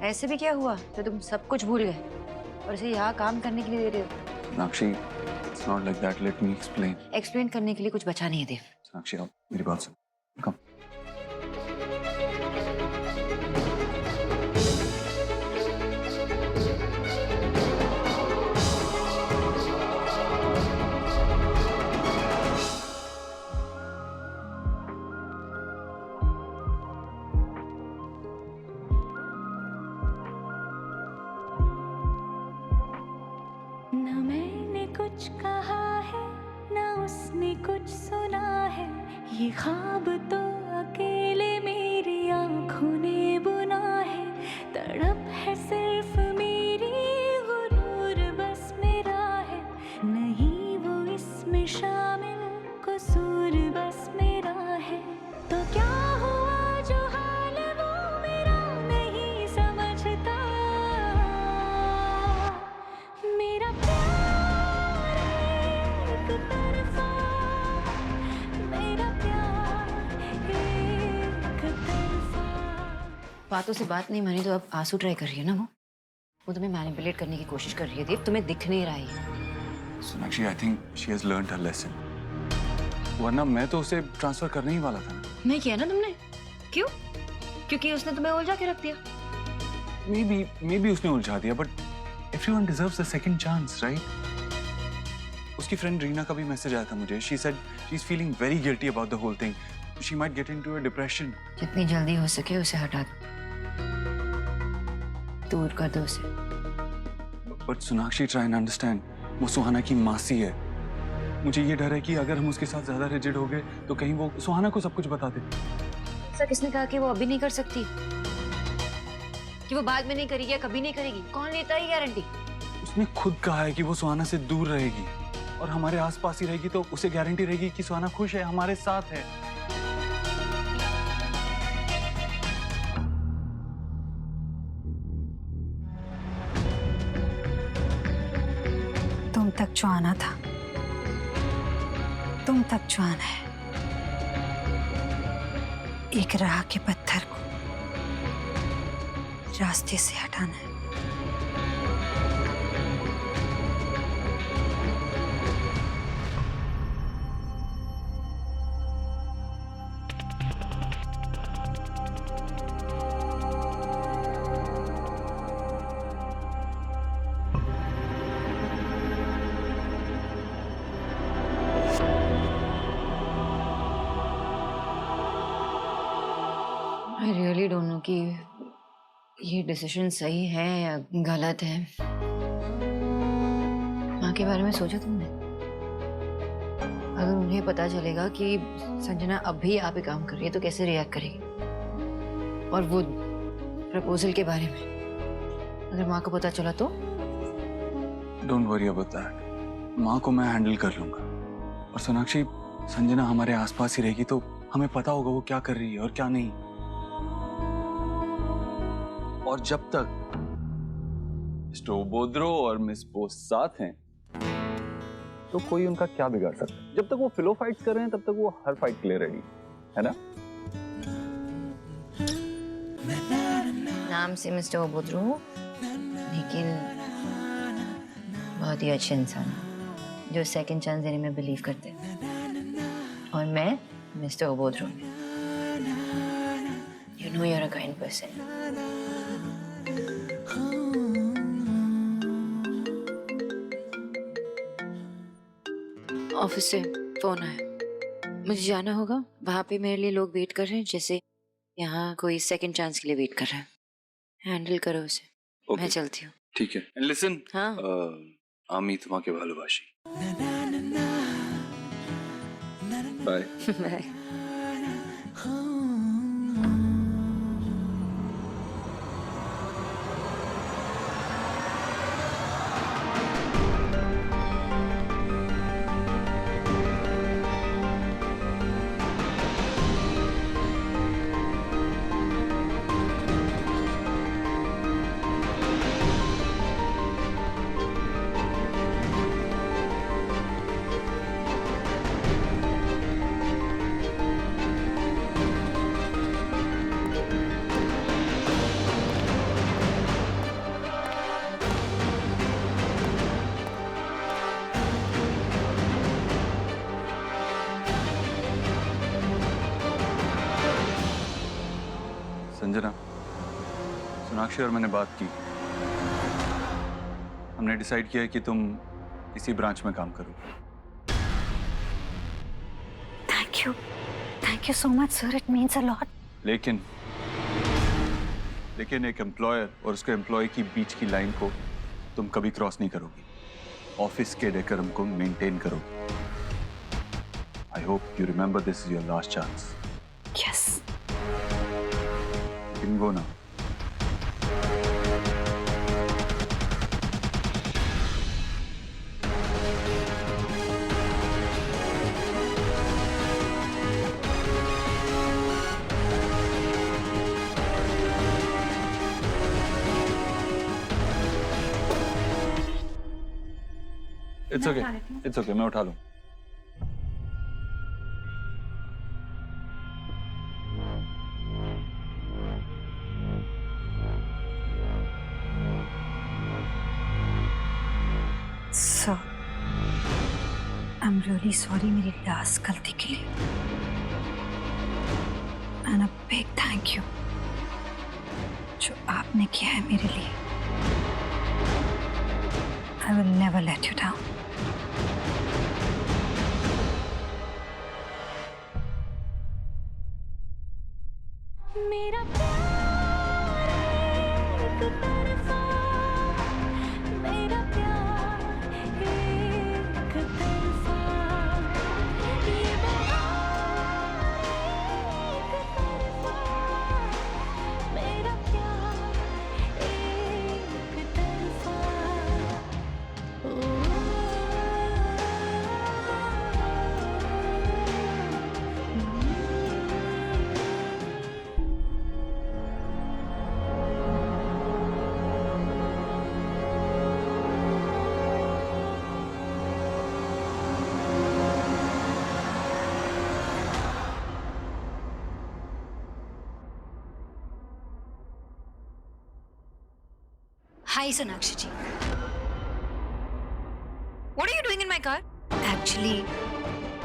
ऐसे भी क्या हुआ तो तुम सब कुछ भूल गए और इसे यहाँ काम करने के लिए दे रहे हो? साक्षी, it's not like that. Let me explain. Explain करने के लिए कुछ बचा नहीं है देव। साक्षी, आप मेरी बात सुन। Come. न मैंने कुछ कहा है न उसने कुछ सुना है, ये ख्वाब तो अकेले मेरी आंखों ने बुना है। तड़प है सिर्फ मेरी, गुरूर बस मेरा है, नहीं वो इसमें शामिल, कसूर बस मेरा है। तो क्या हुआ जो हाल वो मेरा नहीं समझता, मेरा प्यार एक तरफा, मेरा प्यार एक तरफा। बातों से बात नहीं मानी तो अब आंसू ट्राई कर रही है ना वो तुम्हें मैनिपुलेट करने की कोशिश कर रही है देव, तुम्हें दिख नहीं रहा है। Sonakshi, I think she has learned her lesson. वरना मैं तो उसे ट्रांसफर करने ही वाला था ना। नहीं किया ना तुमने? क्यों? क्योंकि उसने तुम्हें उलझा के रख दिया। Maybe उसने उलझा दिया, but everyone deserves a second chance, right? उसकी फ्रेंड रीना का भी मैसेज आया था मुझे। She said she's feeling very guilty about the whole thing. She might get into a depression. जितनी जल्दी हो सके उसे हटा दो, दूर कर दो उसे। But Sonakshi, try and understand. वो सुहाना की मासी है। मुझे ये डर है कि अगर हम उसके साथ ज्यादा रिजिड हो गए तो कहीं वो सुहाना को सब कुछ बता दे। ऐसा किसने कहा कि वो अभी नहीं कर सकती, कि वो बाद में नहीं करेगी या कभी नहीं करेगी? कौन लेता है गारंटी? उसने खुद कहा है कि वो सुहाना से दूर रहेगी और हमारे आसपास ही रहेगी, तो उसे गारंटी रहेगी कि सुहाना खुश है, हमारे साथ है। तुम तक जो आना था, तुम तक जो आना है, एक राह के पत्थर को रास्ते से हटाना है। I really don't know कि ये डिसीजन सही है या गलत है। माँ के बारे में सोचा तुमने? अगर उन्हें पता चलेगा कि संजना अब भी यहाँ पे काम कर रही है तो कैसे रिएक्ट करेगी? और वो प्रपोजल के बारे में अगर माँ को पता चला तो? Don't worry about that. माँ को मैं हैंडल कर लूंगा। और सोनाक्षी, संजना हमारे आसपास ही रहेगी तो हमें पता होगा वो क्या कर रही है और क्या नहीं। और जब तक मिस्टर ओबोद्रो और मिस बोस साथ हैं तो कोई उनका क्या बिगाड़ सकता है। जब तक वो फिलो फाइट्स कर रहे हैं तब तक वो हर फाइट के लिए रेडी है ना। नाम से मिस्टर ओबोद्रो, लेकिन बहुत ही अच्छे इंसान जो सेकंड चांस देने में बिलीव करते हैं। और मैं मिस्टर ओबोद्रो, you know you are a kind person. Office से फोन आया, मुझे जाना होगा। वहां पे मेरे लिए लोग वेट कर रहे हैं, जैसे यहाँ कोई सेकंड चांस के लिए वेट कर रहा है। हैंडल करो उसे। Okay. मैं चलती हूँ। ठीक है। एंड लिसन, हाँ। आमी तुम्हारे भालोबाशी। बाय। बाय। संजना, सोनाक्षी और मैंने बात की। हमने डिसाइड किया है कि तुम इसी ब्रांच में काम करोगे। Thank you so much sir, it means a lot. लेकिन एक एम्प्लॉयर और उसके एम्प्लॉय की बीच की लाइन को तुम कभी क्रॉस नहीं करोगी। ऑफिस के डेकोरम को मेंटेन करोगी। I hope you remember this is your last chance. Yes. You can go now. It's okay. It's okay. मैं उठा लूँ। So, I'm really sorry मेरी लास्ट गलती के लिए। And a big thank you जो आपने किया है मेरे लिए। I will never let you down. मेरा प्यार एक तरफा, मेरा प्यार एक तरफा, ये बहार एक तरफा, मेरा प्यार एक तरफा। Hi Sonakshi ji. What are you doing in my car? Actually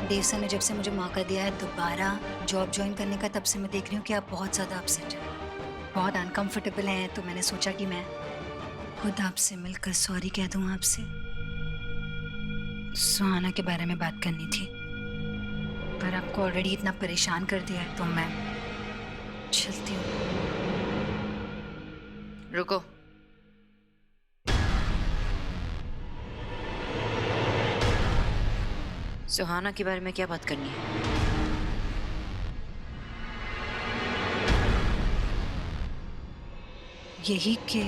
Dev sir ने जब से मुझे मौका दिया है दोबारा जॉब ज्वाइन करने का, तब से मैं देख रही हूँ कि आप बहुत ज़्यादा अपसेट हैं, बहुत अनकंफर्टेबल हैं। तो मैंने सोचा कि मैं खुद आपसे मिलकर सॉरी कह दूँ आपसे। सुहाना के बारे में बात करनी थी, पर आपको ऑलरेडी इतना परेशान कर दिया है तो मैं चलती हूँ। रुको। सुहाना के बारे में क्या बात करनी है? यही कि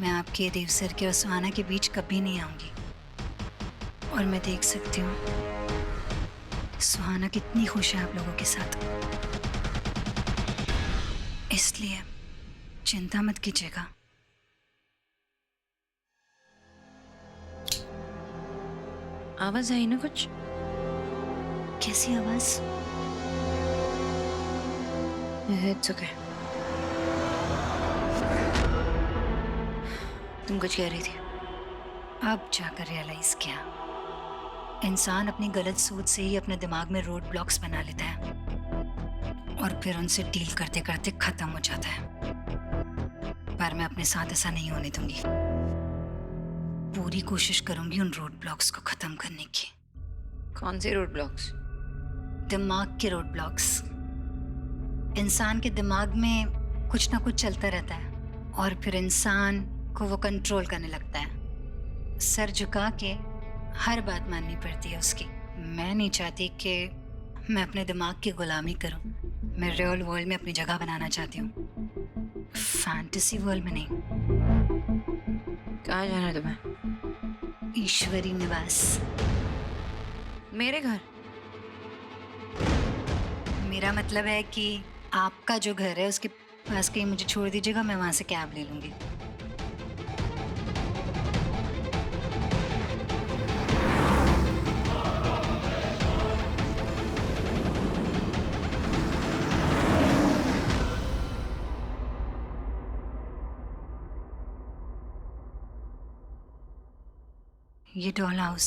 मैं आपके देव सर के और सुहाना के बीच कभी नहीं आऊंगी, और मैं देख सकती हूँ सुहाना कितनी खुश है आप लोगों के साथ। इसलिए चिंता मत कीजिएगा। आवाज आई ना कुछ? कैसी आवाज? It's okay. तुम कुछ कह रही थी? अब जाकर रियलाइज किया, इंसान अपनी गलत सोच से ही अपने दिमाग में रोड ब्लॉक्स बना लेता है और फिर उनसे डील करते करते खत्म हो जाता है। पर मैं अपने साथ ऐसा नहीं होने दूंगी। पूरी कोशिश करूंगी उन रोड ब्लॉक्स को खत्म करने की। कौन से रोड ब्लॉक्स? दिमाग के रोड ब्लॉक्स। इंसान के दिमाग में कुछ ना कुछ चलता रहता है और फिर इंसान को वो कंट्रोल करने लगता है। सर झुका के हर बात माननी पड़ती है उसकी। मैं नहीं चाहती कि मैं अपने दिमाग की गुलामी करूं। मैं रियल वर्ल्ड में अपनी जगह बनाना चाहती हूँ, फैंटेसी वर्ल्ड में नहीं। कहाँ जाना है तुम्हें? ईश्वरी निवास। मेरे घर? मेरा मतलब है कि आपका जो घर है उसके पास कहीं मुझे छोड़ दीजिएगा, मैं वहां से कैब ले लूंगी। ये डॉल हाउस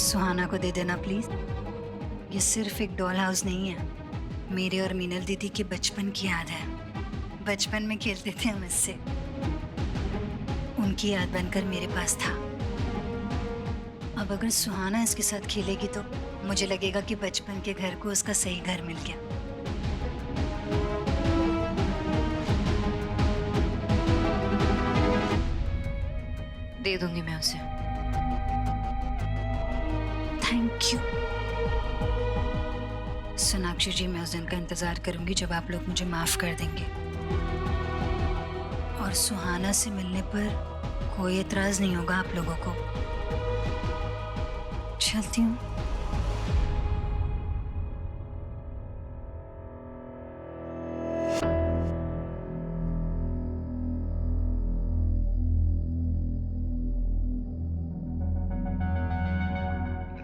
सुहाना को दे देना प्लीज। ये सिर्फ एक डॉल हाउस नहीं है, मेरे और मीनल दीदी के बचपन की याद है। बचपन में खेलते थे हम इससे, उनकी याद बनकर मेरे पास था। अब अगर सुहाना इसके साथ खेलेगी तो मुझे लगेगा कि बचपन के घर को उसका सही घर मिल गया। दे दूंगी मैं उसे। थैंक यू सोनाक्षी जी, मैं उस दिन का इंतजार करूंगी जब आप लोग मुझे माफ कर देंगे। और सुहाना से मिलने पर कोई एतराज नहीं होगा आप लोगों को। चलती हूँ।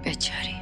बेचारी।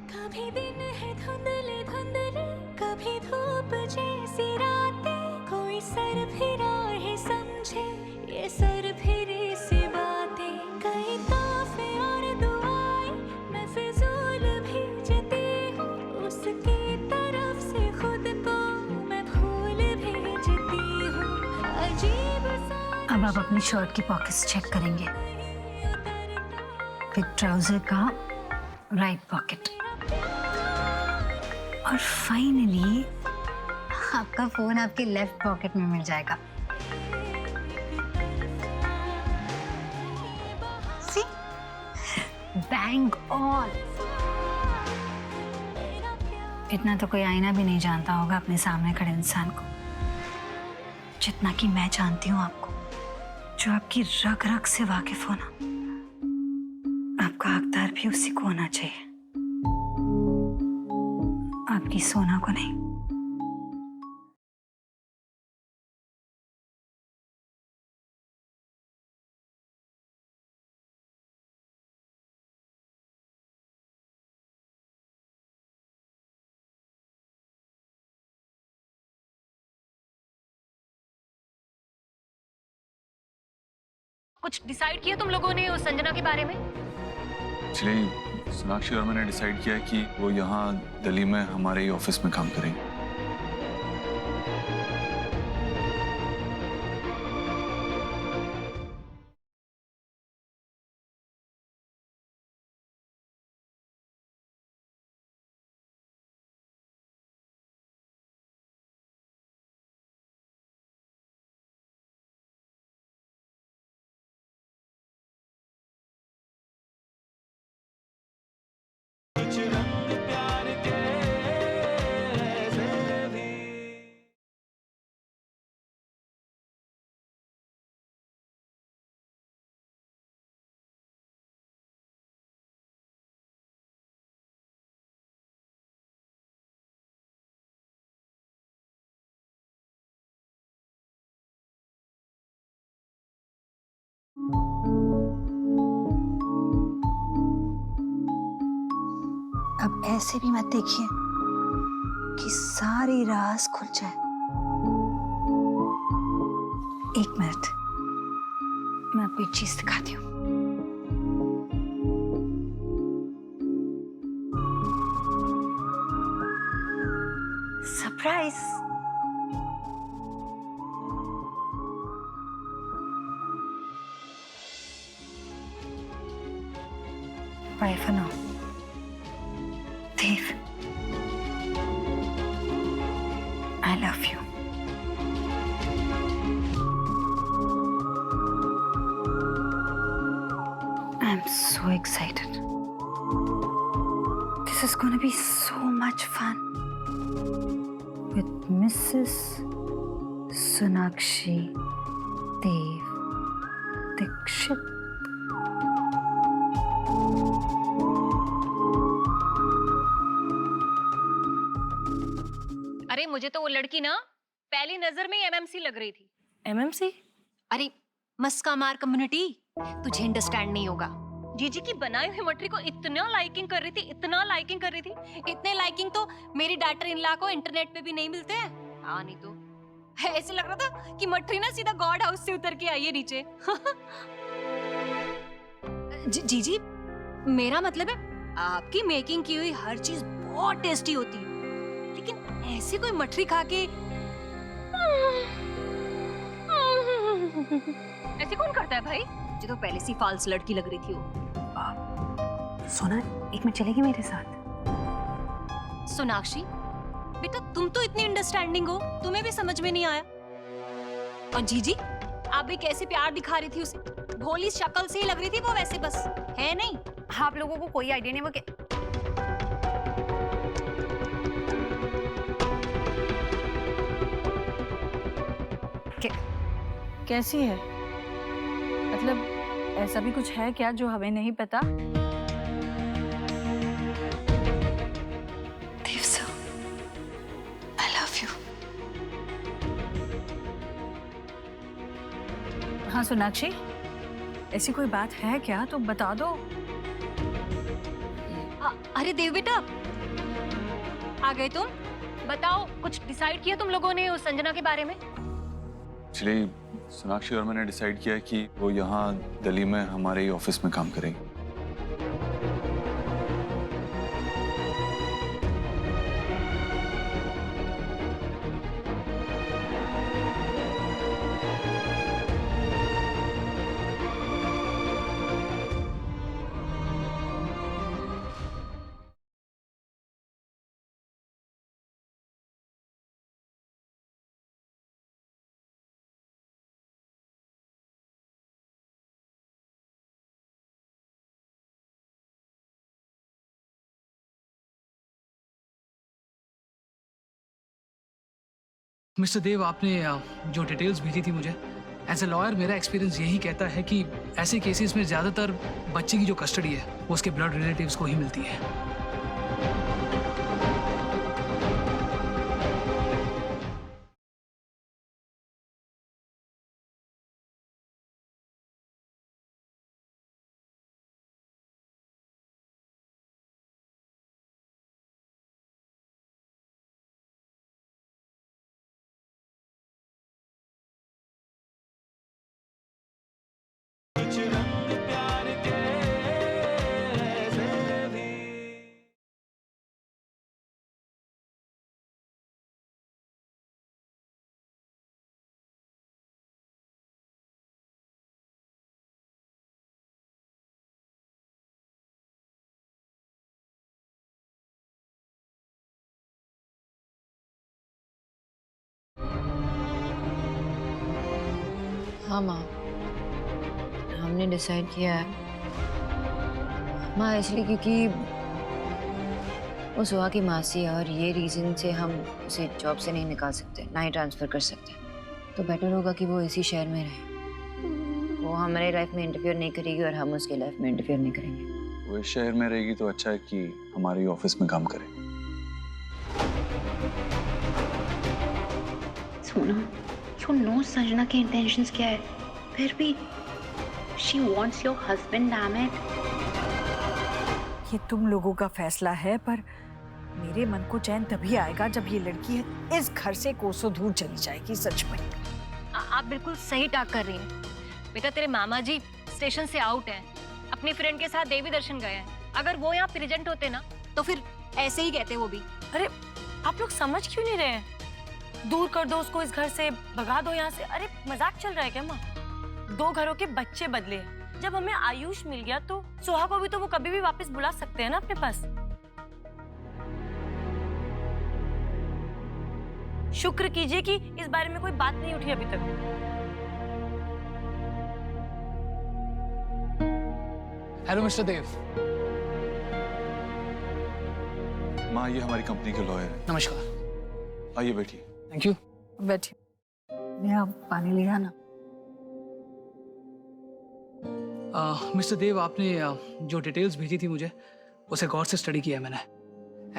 कभी दिन है धुंधले धुंधले, कभी धूप जैसी रातें, कोई सर फिरा है समझे ये सर फिरी सी बातें, कई तोहफे और दुआएं मैं फिजूल भेजती हूँ, उसकी तरफ से खुद को मैं भूल भेजती हूँ। अजीब सा अब आप अपनी शर्ट की पॉकेट्स चेक करेंगे, फिर ट्राउजर का राइट पॉकेट, और फाइनली आपका फोन आपके लेफ्ट पॉकेट में मिल जाएगा। सी, बैंग ऑन। इतना तो कोई आईना भी नहीं जानता होगा अपने सामने खड़े इंसान को, जितना कि मैं जानती हूँ आपको, जो आपकी रग रग से वाकिफ होना। आपका हकदार भी उसी को होना चाहिए, आपकी सोना को नहीं। कुछ डिसाइड किया तुम लोगों ने उस संजना के बारे में? एक्चुअली सोनाक्षी और मैंने डिसाइड किया कि वो यहाँ दिल्ली में हमारे ही ऑफिस में काम करेंगे। अब ऐसे भी मत देखिए कि सारी राज खुल जाए। एक मिनट, मैं आपको एक चीज दिखाती हूँ। Surprise. Bye for now. Dave, I love you. I'm so excited. This is going to be so much fun. With Mrs. Sonakshi Dev Dikshit. अरे मुझे तो वो लड़की ना पहली नजर में ही एमएमसी लग रही थी। एमएमसी? अरे मस्का मार कम्युनिटी, तुझे अंडरस्टैंड नहीं होगा। जीजी की बनाई हुई मटरी को इतना लाइकिंग कर रही थी, इतना लाइकिंग कर रही थी, इतने लाइकिंग तो मेरी डॉटर इन लॉ को इंटरनेट पे भी नहीं मिलते हैं। हाँ नहीं तो ऐसे लग रहा था कि मटरी ना सीधा गॉड हाउस से उतर के आई है नीचे। जीजी मेरा मतलब है आपकी मेकिंग की हुई हर चीज बहुत टेस्टी होती है, लेकिन ऐसे कोई मठरी खा के ऐसे कौन करता है भाई? मुझे तो पहले से फाल्स लड़की लग रही थी वो। सोना, एक मिनट चलेगी मेरे साथ? सोनाक्षी बेटा तुम तो इतनी अंडरस्टैंडिंग हो, तुम्हें भी समझ में नहीं आया? और जीजी आप भी कैसे प्यार दिखा रही थी उसे, भोली शक्ल से ही लग रही थी वो, वैसे बस है नहीं। आप लोगों को कोई आइडिया नहीं वो कैसी है? मतलब ऐसा भी कुछ है क्या जो हमें नहीं पता? Dev sir, I love you. हाँ सोनाक्षी, ऐसी कोई बात है क्या तो बता दो। अरे देव बेटा आ गए तुम, बताओ कुछ डिसाइड किया तुम लोगों ने उस संजना के बारे में? एक्चुअली सोनाक्षी और मैंने डिसाइड किया कि वो यहाँ दिल्ली में हमारे ही ऑफिस में काम करेंगे। मिस्टर देव, आपने जो डिटेल्स भेजी थी मुझे, एज ए लॉयर मेरा एक्सपीरियंस यही कहता है कि ऐसे केसेस में ज़्यादातर बच्चे की जो कस्टडी है वो उसके ब्लड रिलेटिव्स को ही मिलती है। हाँ माँ, हमने डिसाइड किया है माँ, इसलिए क्योंकि वो सुहा की मासी है और ये रीज़न से हम उसे जॉब से नहीं निकाल सकते, ना ही ट्रांसफ़र कर सकते। तो बेटर होगा कि वो इसी शहर में रहे। वो हमारे लाइफ में इंटरफियर नहीं करेगी और हम उसके लाइफ में इंटरफियर नहीं करेंगे। वो इस शहर में रहेगी तो अच्छा है कि हमारे ऑफिस में काम करे। सोना, you know संजना के इंटेंशंस क्या है, फिर भी she wants your husband, damn it. ये तुम लोगों का फैसला है, पर मेरे मन को चैन तभी आएगा जब ये लड़की इस घर से कोसों दूर चली जाएगी। सच में आप बिल्कुल सही टाक कर रही हैं बेटा। तेरे मामा जी स्टेशन से आउट हैं, अपनी फ्रेंड के साथ देवी दर्शन गए हैं। अगर वो यहाँ प्रेजेंट होते ना तो फिर ऐसे ही कहते वो भी। अरे आप लोग समझ क्यों नहीं रहे हैं? दूर कर दो उसको इस घर से, भगा दो यहाँ से। अरे मजाक चल रहा है क्या माँ? 2 घरों के बच्चे बदले हैं। जब हमें आयुष मिल गया तो सोहा को भी तो वो कभी भी वापस बुला सकते हैं ना अपने पास। शुक्र कीजिए कि इस बारे में कोई बात नहीं उठी अभी तक। हेलो मिस्टर देव। माँ, ये हमारी कंपनी के लॉयर हैं। नमस्कार। आइए बैठिए। Thank you. बैठिए। नेहा पानी ले आना। मिस्टर देव, आपने जो डिटेल्स भेजी थी मुझे, उसे गौर से स्टडी किया मैंने।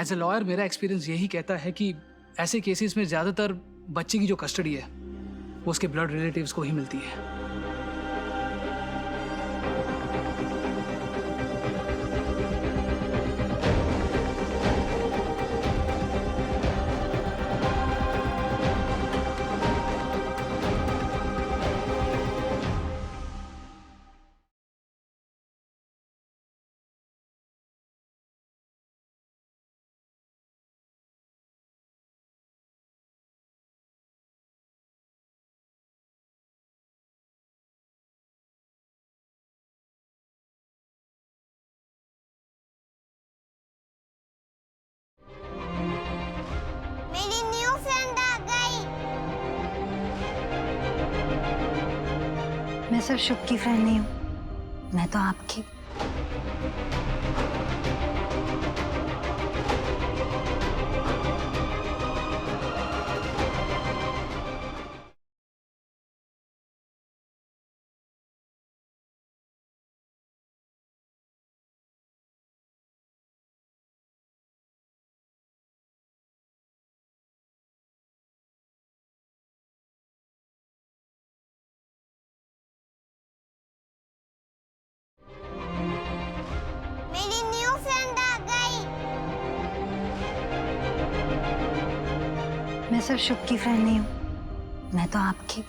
एज ए लॉयर मेरा एक्सपीरियंस यही कहता है कि ऐसे केसेस में ज़्यादातर बच्चे की जो कस्टडी है वो उसके ब्लड रिलेटिव्स को ही मिलती है। मेरी न्यू फ्रेंड आ गई। मैं सिर्फ शुभ की फ्रेंड नहीं हूँ, मैं तो आपकी। मेरी न्यू फ्रेंड आ गई। मैं सिर्फ शुभ की फ्रेंड नहीं हूँ, मैं तो आपकी।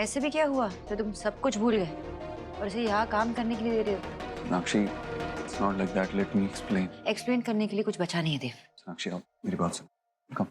ऐसे भी क्या हुआ तो तुम सब कुछ भूल गए और इसे यहाँ काम करने के लिए दे रहे हो? साक्षी, it's not like that. Let me explain. Explain करने के लिए कुछ बचा नहीं है देव। साक्षी, आप मेरी बात सुन। Come.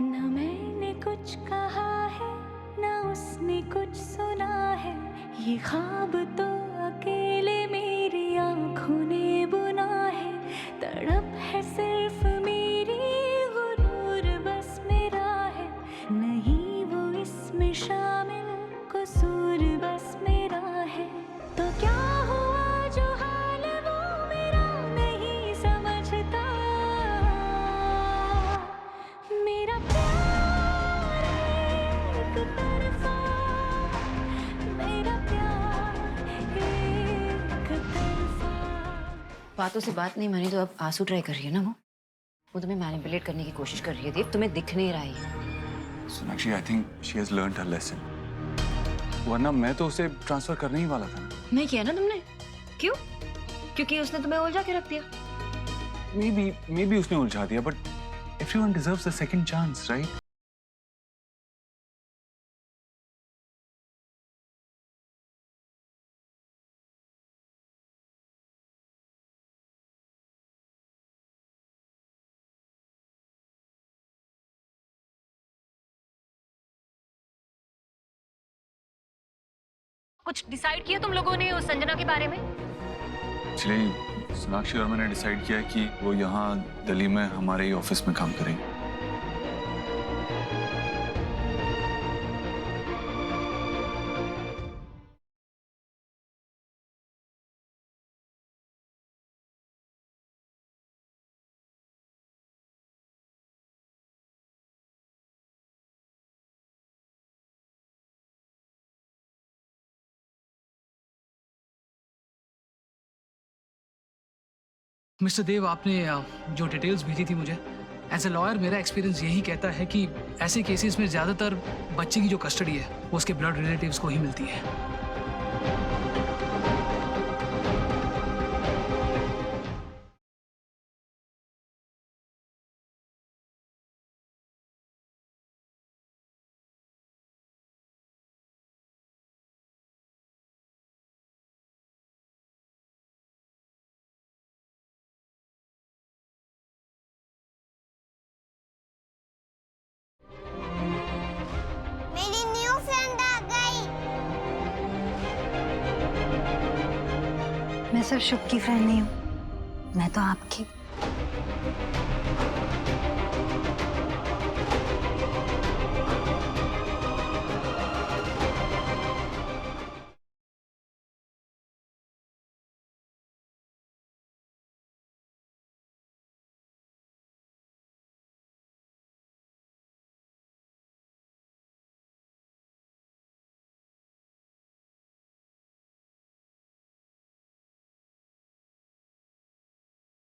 न मैंने कुछ कहा है न उसने कुछ सुना है, ये ख्वाब तो अकेले मेरी आंखों ने बुना है। तड़प है सिर्फ मेरी, गुरूर बस मेरा है, नहीं वो इसमें शामिल, कसूर बस मेरा है। तो क्या हुआ जो हाल वो मेरा नहीं समझता। मेरा प्यार एक तरफा, मेरा प्यार एक तरफा। बातों से बात नहीं मानी तो अब आंसू ट्राई कर रही है ना वो तुम्हें मैनिपुलेट करने की कोशिश कर रही है देव, तुम्हें दिख नहीं रहा है। Sonakshi, I think she has learned her lesson. वरना मैं तो उसे ट्रांसफर करने ही वाला था ना। नहीं किया ना तुमने? क्यों? क्योंकि उसने तुम्हें उलझा के रख दिया। Maybe उसने उलझा दिया, but everyone deserves a second chance, right? कुछ डिसाइड किया तुम लोगों ने उस संजना के बारे में? एक्चुअली सोनाक्षी और मैंने डिसाइड किया है कि वो यहाँ दिल्ली में हमारे ही ऑफिस में काम करेंगे। मिस्टर देव, आपने जो डिटेल्स भेजी थी मुझे, एज ए लॉयर मेरा एक्सपीरियंस यही कहता है कि ऐसे केसेस में ज़्यादातर बच्चे की जो कस्टडी है वो उसके ब्लड रिलेटिव्स को ही मिलती है। मेरी न्यू फ्रेंड आ गई। मैं सिर्फ शुभ की फ्रेंड नहीं हूँ, मैं तो आपकी